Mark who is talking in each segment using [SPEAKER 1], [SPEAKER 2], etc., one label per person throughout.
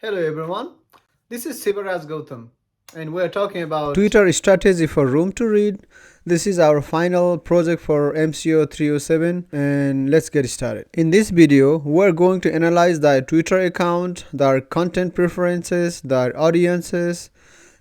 [SPEAKER 1] Hello everyone, this is Sivaraj Gautam and we're talking about Twitter strategy for Room to Read. This is our final project for MCO 307 and let's get started. In this video, we're going to analyze their Twitter account, their content preferences, their audiences,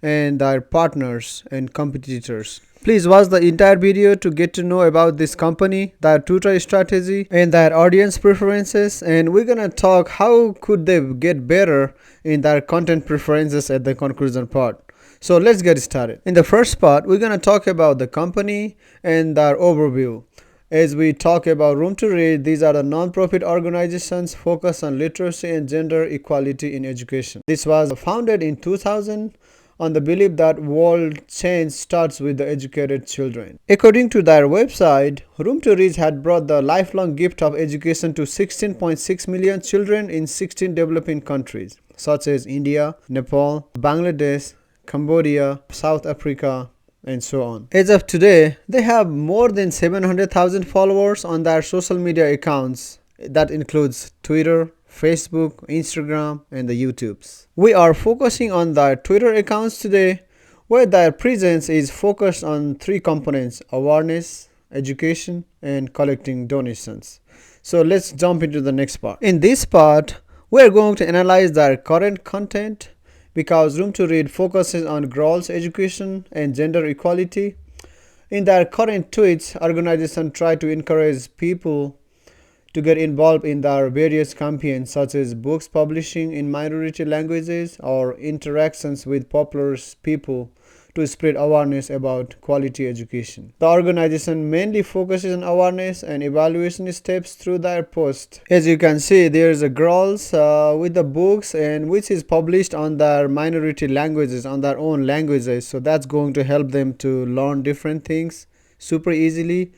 [SPEAKER 1] and their partners and competitors. Please watch the entire video to get to know about this company, their Twitter strategy, and their audience preferences. And we're gonna talk how could they get better in their content preferences at the conclusion part. So let's get started. In the first part, we're gonna talk about the company and their overview. As we talk about Room to Read, these are the non-profit organizations focused on literacy and gender equality in education. This was founded in 2000 on the belief that world change starts with the educated children. According to their website, Room to Reach had brought the lifelong gift of education to 16.6 million children in 16 developing countries, such as India, Nepal, Bangladesh, Cambodia, South Africa, and so on. As of today, they have more than 700,000 followers on their social media accounts. That includes Twitter, Facebook, Instagram, and the YouTubes. We are focusing on their Twitter accounts today, where their presence is focused on three components: awareness, education, and collecting donations. So let's jump into the next part. In this part, we are going to analyze their current content because Room to Read focuses on girls' education and gender equality. In their current tweets, organizations try to encourage people to get involved in their various campaigns such as books publishing in minority languages or interactions with popular people to spread awareness about quality education. The organization mainly focuses on awareness and evaluation steps through their posts. As you can see, there is a girls with the books and which is published on their minority languages, on their own languages. So that's going to help them to learn different things super easily.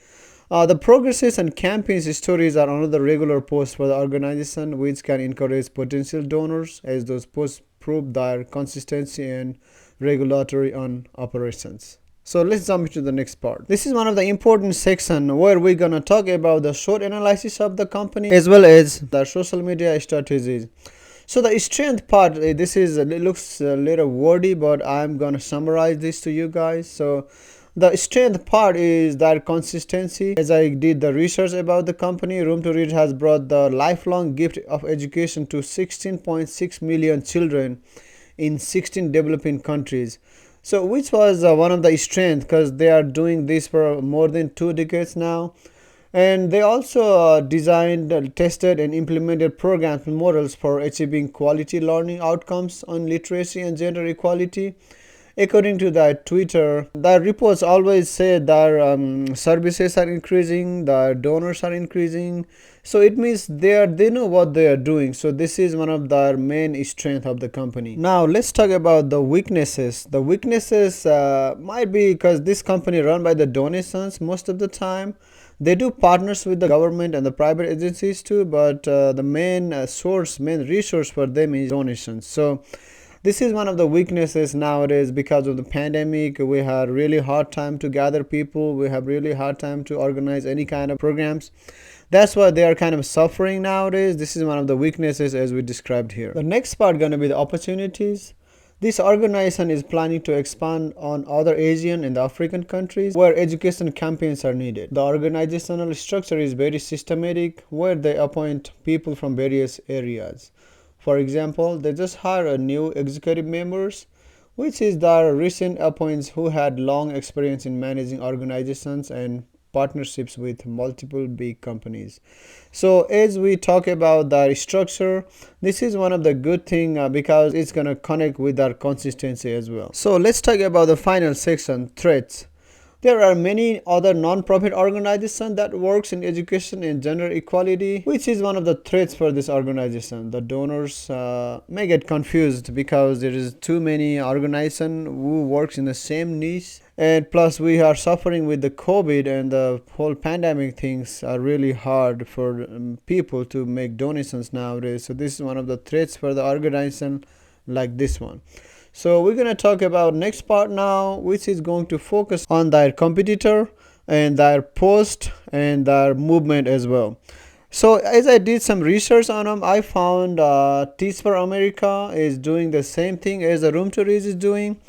[SPEAKER 1] The progresses and campaigns stories are another regular post for the organization, which can encourage potential donors as those posts prove their consistency and regulatory on operations. So let's jump into the next part. This is one of the important section where we're gonna talk about the short analysis of the company as well as their social media strategies. So the strength part, this is it looks a little wordy, but I'm gonna summarize this to you guys. So the strength part is their consistency. As I did the research about the company, Room to Read has brought the lifelong gift of education to 16.6 million children in 16 developing countries. So which was one of the strengths because they are doing this for more than 2 decades now. And they also designed, tested, and implemented programs and models for achieving quality learning outcomes on literacy and gender equality. According to that Twitter, the reports always say that services are increasing, the donors are increasing. So it means they know what they are doing. So this is one of their main strength of the company. Now let's talk about the weaknesses. The weaknesses might be because this company run by the donations most of the time. They do partners with the government and the private agencies too, but the main main resource for them is donations. So this is one of the weaknesses nowadays because of the pandemic. We had really hard time to gather people. We have really hard time to organize any kind of programs. That's why they are kind of suffering nowadays. This is one of the weaknesses as we described here. The next part going to be the opportunities. This organization is planning to expand on other Asian and African countries where education campaigns are needed. The organizational structure is very systematic where they appoint people from various areas. For example, they just hire a new executive members, which is the recent appointees who had long experience in managing organizations and partnerships with multiple big companies. So as we talk about the structure, this is one of the good thing because it's gonna connect with our consistency as well. So let's talk about the final section, threats. There are many other non-profit organizations that works in education and gender equality, which is one of the threats for this organization. The donors may get confused because there is too many organizations who works in the same niche. And plus we are suffering with the COVID and the whole pandemic. Things are really hard for people to make donations nowadays. So this is one of the threats for the organization like this one. So we're going to talk about next part now, which is going to focus on their competitor and their post and their movement as well. So as I did some research on them, I found Teach for America is doing the same thing as the Room to Read is doing.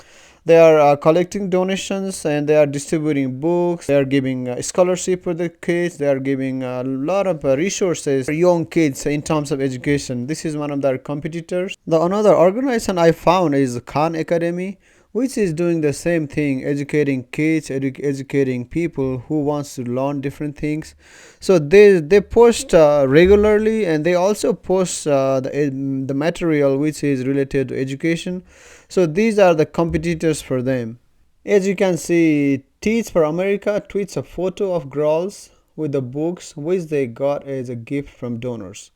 [SPEAKER 1] They are collecting donations and they are distributing books. They are giving scholarship for the kids. They are giving a lot of resources for young kids in terms of education. This is one of their competitors. The another organization I found is Khan Academy, which is doing the same thing, educating kids, educating people who wants to learn different things. So they post regularly, and they also post the material which is related to education. So these are the competitors for them. As you can see, Teach for America tweets a photo of girls with the books which they got as a gift from donors.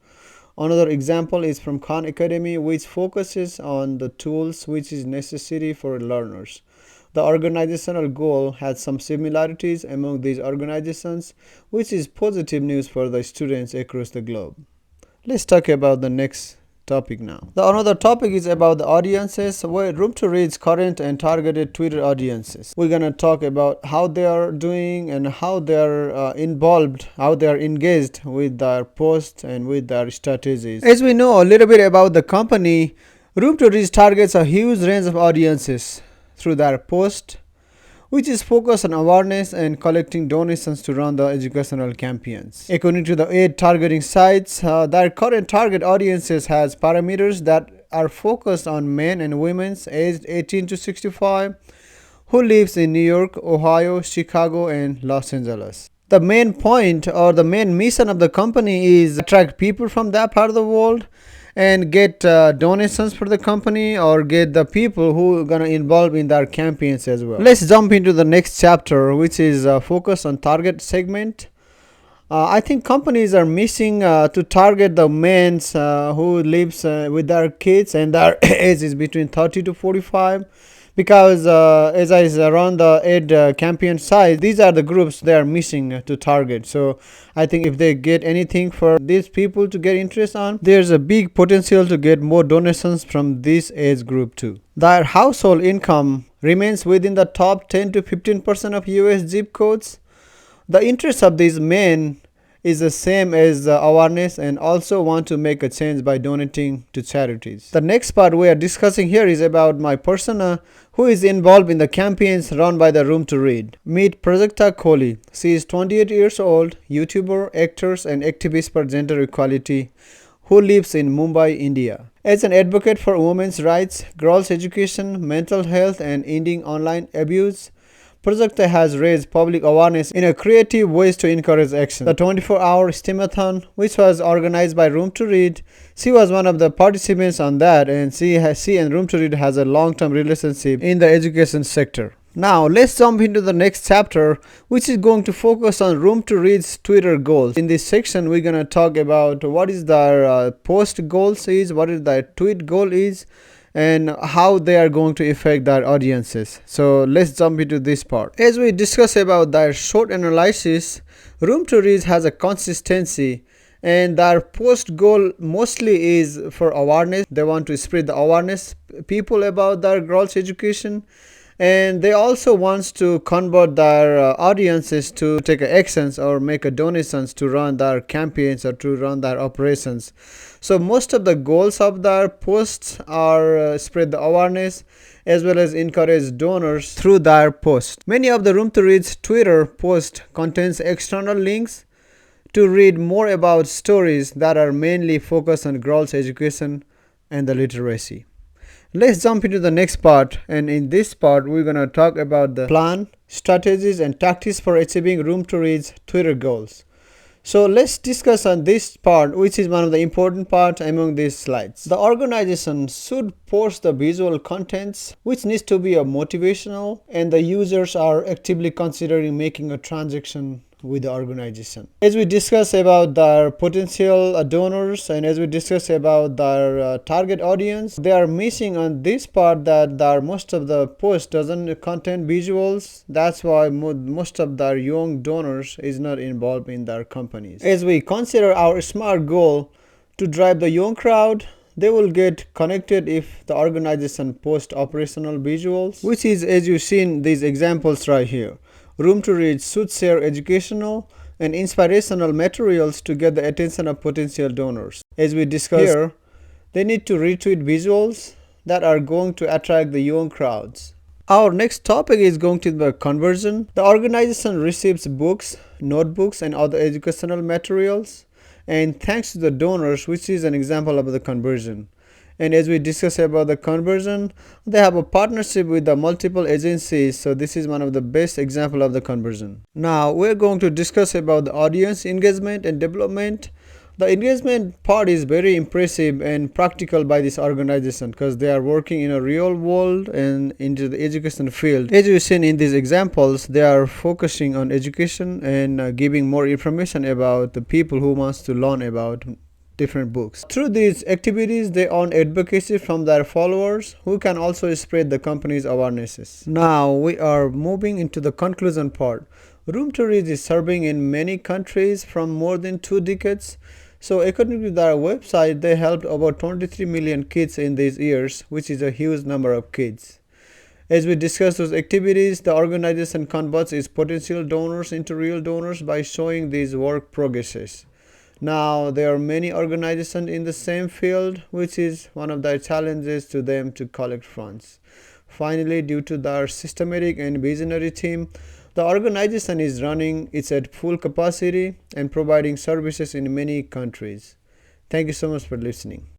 [SPEAKER 1] Another example is from Khan Academy, which focuses on the tools which is necessary for learners. The organizational goal has some similarities among these organizations, which is positive news for the students across the globe. Let's talk about the next topic now. The another topic is about the audiences, where Room to Read's current and targeted Twitter audiences. We're gonna talk about how they are doing and how they are involved, how they are engaged with their posts and with their strategies. As we know a little bit about the company, Room to Read targets a huge range of audiences through their posts, which is focused on awareness and collecting donations to run the educational campaigns. According to the aid targeting sites, their current target audiences has parameters that are focused on men and women aged 18 to 65 who lives in New York, Ohio, Chicago, and Los Angeles. The main point or the main mission of the company is attract people from that part of the world and get donations for the company or get the people who are gonna involve in their campaigns as well. Let's jump into the next chapter, which is focus on target segment. I think companies are missing to target the men who lives with their kids and their age is between 30 to 45, because as I run the ad campaign site, these are the groups they are missing to target. So I think if they get anything for these people to get interest on, there's a big potential to get more donations from this age group too. Their household income remains within the top 10 to 15% of US zip codes. The interest of these men is the same as awareness and also want to make a change by donating to charities. The next part we are discussing here is about my persona who is involved in the campaigns run by the Room to Read. Meet Prajakta Kohli. She is 28 years old, YouTuber, actress and activist for gender equality who lives in Mumbai, India. As an advocate for women's rights, girls' education, mental health and ending online abuse, Prajakta has raised public awareness in a creative ways to encourage action. The 24-hour STEMathon, which was organized by Room to Read, she was one of the participants on that, and she and Room to Read has a long-term relationship in the education sector. Now let's jump into the next chapter, which is going to focus on Room to Read's Twitter goals. In this section, we're gonna talk about what is their post goals is, what is their tweet goal is, and how they are going to affect their audiences. So let's jump into this part. As we discuss about their short analysis, Room to Read has a consistency and their post goal mostly is for awareness. They want to spread the awareness people about their girls' education, and they also wants to convert their audiences to take actions or make donations to run their campaigns or to run their operations. So most of the goals of their posts are spread the awareness as well as encourage donors through their posts. Many of the Room to Read's Twitter post contains external links to read more about stories that are mainly focused on girls' education and the literacy. Let's jump into the next part, and in this part we're going to talk about the plan, strategies and tactics for achieving Room to Read's Twitter goals. So let's discuss on this part, which is one of the important parts among these slides. The organization should post the visual contents which needs to be motivational and the users are actively considering making a transaction with the organization. As we discuss about their potential donors and as we discuss about their target audience, they are missing on this part that most of the post doesn't contain visuals. That's why most of their young donors is not involved in their companies. As we consider our SMART goal to drive the young crowd, they will get connected if the organization posts operational visuals, which is as you've seen these examples right here. Room to Read should share educational, and inspirational materials to get the attention of potential donors. As we discussed here, they need to retweet visuals that are going to attract the young crowds. Our next topic is going to be conversion. The organization receives books, notebooks, and other educational materials, and thanks to the donors, which is an example of the conversion. And as we discuss about the conversion, they have a partnership with the multiple agencies, so this is one of the best example of the conversion. Now we're going to discuss about the audience engagement and development. The engagement part is very impressive and practical by this organization because they are working in a real world and into the education field. As you've seen in these examples, they are focusing on education and giving more information about the people who wants to learn about different books. Through these activities, they earn advocacy from their followers who can also spread the company's awarenesses. Now we are moving into the conclusion part. Room to Read is serving in many countries from more than 2 decades. So according to their website, they helped over 23 million kids in these years, which is a huge number of kids. As we discuss those activities, the organization converts its potential donors into real donors by showing these work progresses. Now, there are many organizations in the same field, which is one of the challenges to them to collect funds. Finally, due to their systematic and visionary team, the organization is running it's at full capacity and providing services in many countries. Thank you so much for listening.